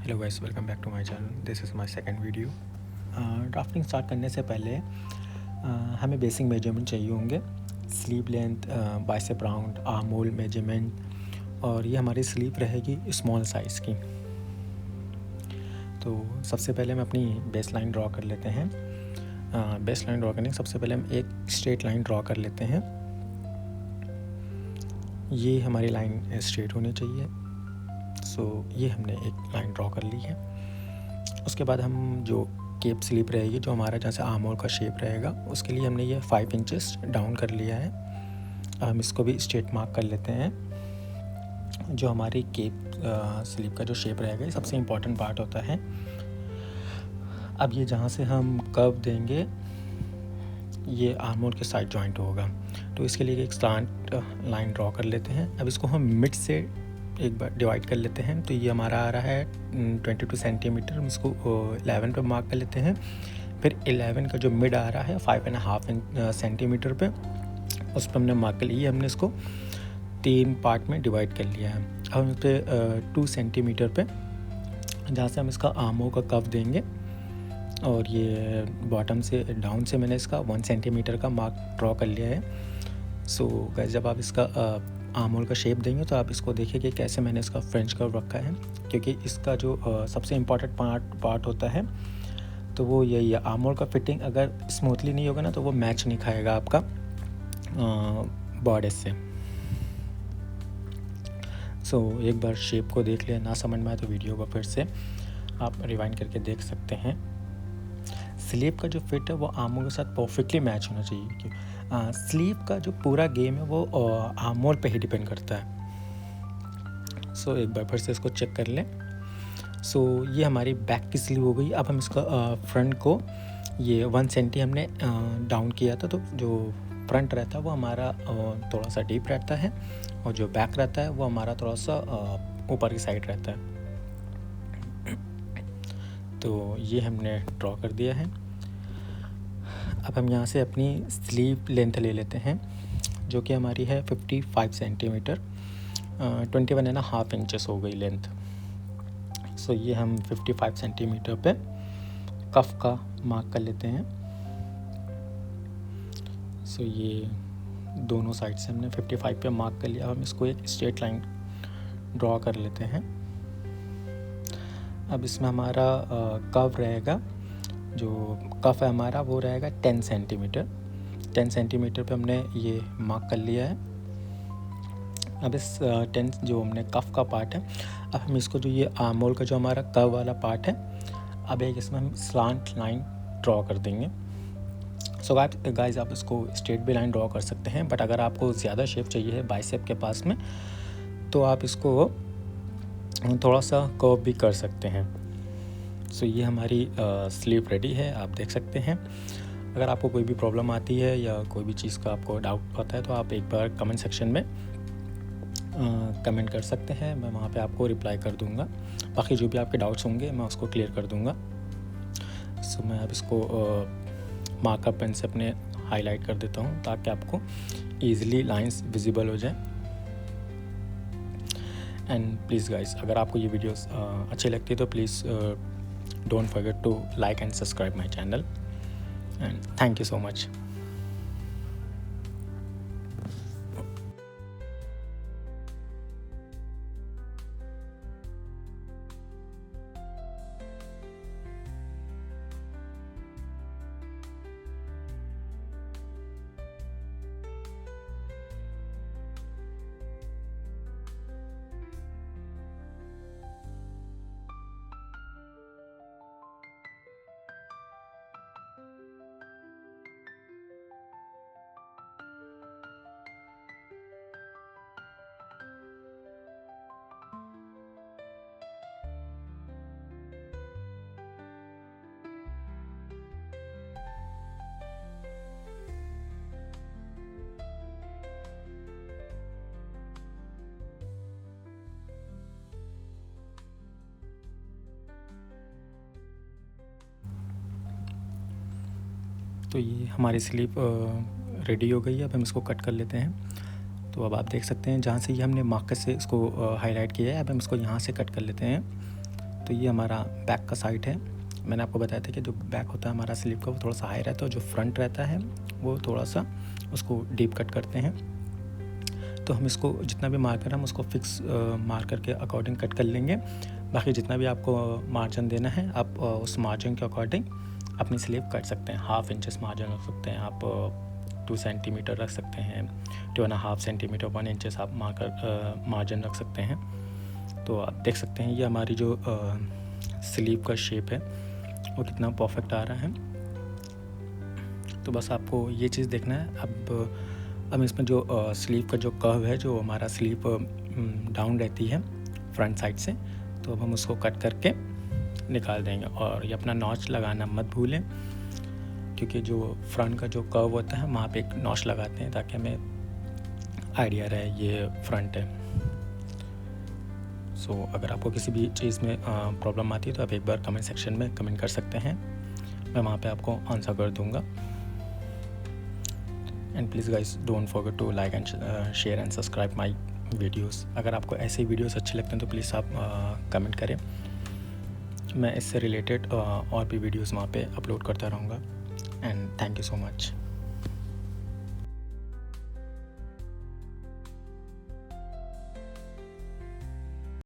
Hello guys, welcome back to my channel. This is my second video. Drafting start करने से पहले हमें basic measurement चाहिए होंगे। Sleeve length, bicep round, arm hole measurement, और ये हमारी स्लीव रहेगी स्मॉल साइज़ की। तो सबसे पहले हम अपनी बेस लाइन ड्रॉ कर लेते हैं। बेस लाइन ड्रॉ करने के सबसे पहले हम एक स्ट्रेट लाइन ड्रॉ कर लेते हैं। ये हमारी लाइन स्ट्रेट होनी चाहिए। ये हमने एक लाइन ड्रॉ कर ली है। उसके बाद हम जो केप स्लीप रहेगी, जो हमारा जैसे आर्म होल का शेप रहेगा, उसके लिए हमने ये 5 इंचेस डाउन कर लिया है। हम इसको भी स्ट्रेट मार्क कर लेते हैं। जो हमारी केप स्लीप का जो शेप रहेगा, ये सबसे इम्पॉर्टेंट पार्ट होता है। अब ये जहाँ से हम कर्व देंगे, ये आर्म होल के साइड जॉइंट होगा, तो इसके लिए एक स्लांट लाइन ड्रॉ कर लेते हैं। अब इसको हम मिड से एक बार डिवाइड कर लेते हैं। तो ये हमारा आ रहा है 22 सेंटीमीटर। हम इसको 11 पे मार्क कर लेते हैं। फिर 11 का जो मिड आ रहा है 5.5 सेंटीमीटर पे, उस पर हमने मार्क कर लिया। हमने इसको 3 पार्ट में डिवाइड कर लिया है। अब हम इस पर 2 सेंटीमीटर पे, जहाँ से हम इसका आर्म होल का कर्व देंगे, और ये बॉटम से डाउन से मैंने इसका 1 सेंटीमीटर का मार्क ड्रॉ कर लिया है। गाइस, जब आप इसका आर्म होल का शेप देंगे तो आप इसको देखिए कि कैसे मैंने इसका फ्रेंच कर्व रखा है, क्योंकि इसका जो सबसे इम्पॉर्टेंट पार्ट होता है, तो वो यही है। आर्म होल का फिटिंग अगर स्मूथली नहीं होगा ना, तो वो मैच नहीं खाएगा आपका बॉडी से। एक बार शेप को देख लिया, ना समझ में आए तो वीडियो को फिर से आप रिवाइंड करके देख सकते हैं। स्लीव का जो फिट है वो आर्म होल के साथ परफेक्टली मैच होना चाहिए। स्लीव का जो पूरा गेम है वो आर्म होल पे ही डिपेंड करता है। एक बार फिर से इसको चेक कर लें। ये हमारी बैक की स्लीव हो गई। अब हम इसका फ्रंट को ये 1 सेंटी हमने डाउन किया था, तो जो फ्रंट रहता है वो हमारा थोड़ा सा डीप रहता है, और जो बैक रहता है वो हमारा थोड़ा सा ऊपर की साइड रहता है। तो ये हमने ड्रॉ कर दिया है। अब हम यहाँ से अपनी स्लीव लेंथ ले लेते हैं, जो कि हमारी है 55 सेंटीमीटर, 21.5 इंचेस हो गई लेंथ। ये हम 55 सेंटीमीटर पे कफ का मार्क कर लेते हैं। ये दोनों साइड से हमने 55 पे मार्क कर लिया। हम इसको एक स्ट्रेट लाइन ड्रॉ कर लेते हैं। अब इसमें हमारा कर्व रहेगा, जो कफ है हमारा वो रहेगा 10 सेंटीमीटर। 10 सेंटीमीटर पे हमने ये मार्क कर लिया है। अब इस 10 जो हमने कफ का पार्ट है, अब हम इसको जो ये आर्म होल का जो हमारा कर्व वाला पार्ट है, अब एक इसमें हम स्लांट लाइन ड्रॉ कर देंगे। गाइस, आप इसको स्ट्रेट भी लाइन ड्रॉ कर सकते हैं, बट अगर आपको ज़्यादा शेप चाहिए है बाइसेप के पास में, तो आप इसको थोड़ा सा कर्व भी कर सकते हैं। ये हमारी स्लीव रेडी है, आप देख सकते हैं। अगर आपको कोई भी प्रॉब्लम आती है या कोई भी चीज़ का आपको डाउट होता है, तो आप एक बार कमेंट सेक्शन में कमेंट कर सकते हैं। मैं वहाँ पे आपको रिप्लाई कर दूँगा। बाकी जो भी आपके डाउट्स होंगे मैं उसको क्लियर कर दूँगा। मैं अब इसको मार्कर पेन से अपने हाईलाइट कर देता हूँ, ताकि आपको ईज़िली लाइंस विजिबल हो जाए। एंड प्लीज़ गाइस, अगर आपको ये वीडियोस अच्छी लगती है तो please don't forget to like and subscribe my channel, and thank you so much. तो ये हमारी स्लीव रेडी हो गई है। अब हम इसको कट कर लेते हैं। तो अब आप देख सकते हैं, जहाँ से ये हमने मार्कर से इसको हाईलाइट किया है, अब हम इसको यहाँ से कट कर लेते हैं। तो ये हमारा बैक का साइड है। मैंने आपको बताया था कि जो बैक होता है हमारा स्लीव का वो थोड़ा सा हाई रहता है, और जो फ्रंट रहता है वो थोड़ा सा उसको डीप कट करते हैं। तो हम इसको जितना भी मार्कर हम उसको फिक्स मार्कर के अकॉर्डिंग कट कर लेंगे। बाकी जितना भी आपको मार्जिन देना है आप उस मार्जिन के अकॉर्डिंग अपनी स्लीव कट सकते हैं। 1/2 इंचेस मार्जिन रख सकते हैं आप, 2 सेंटीमीटर रख सकते हैं, 2.5 सेंटीमीटर, 1 इंचेस आप मार्जिन रख सकते हैं। तो आप देख सकते हैं ये हमारी जो स्लीव का शेप है वो कितना परफेक्ट आ रहा है। तो बस आपको ये चीज़ देखना है। अब इसमें जो स्लीव का जो कर्व है, जो हमारा स्लीव डाउन रहती है फ्रंट साइड से, तो अब हम उसको कट करके निकाल देंगे। और ये अपना नॉच लगाना मत भूलें, क्योंकि जो फ्रंट का जो कर्व होता है वहाँ पे एक नॉच लगाते हैं ताकि हमें आइडिया रहे ये फ्रंट है। सो अगर आपको किसी भी चीज़ में प्रॉब्लम आती है तो आप एक बार कमेंट सेक्शन में कमेंट कर सकते हैं, मैं वहाँ पे आपको आंसर कर दूँगा। And please guys don't forget to like and share and subscribe my videos. अगर आपको ऐसे वीडियोस अच्छे लगते हैं तो प्लीज़ आप कमेंट करें, मैं इससे रिलेटेड और भी वीडियोस वहाँ पे अपलोड करता रहूँगा। And thank you so much.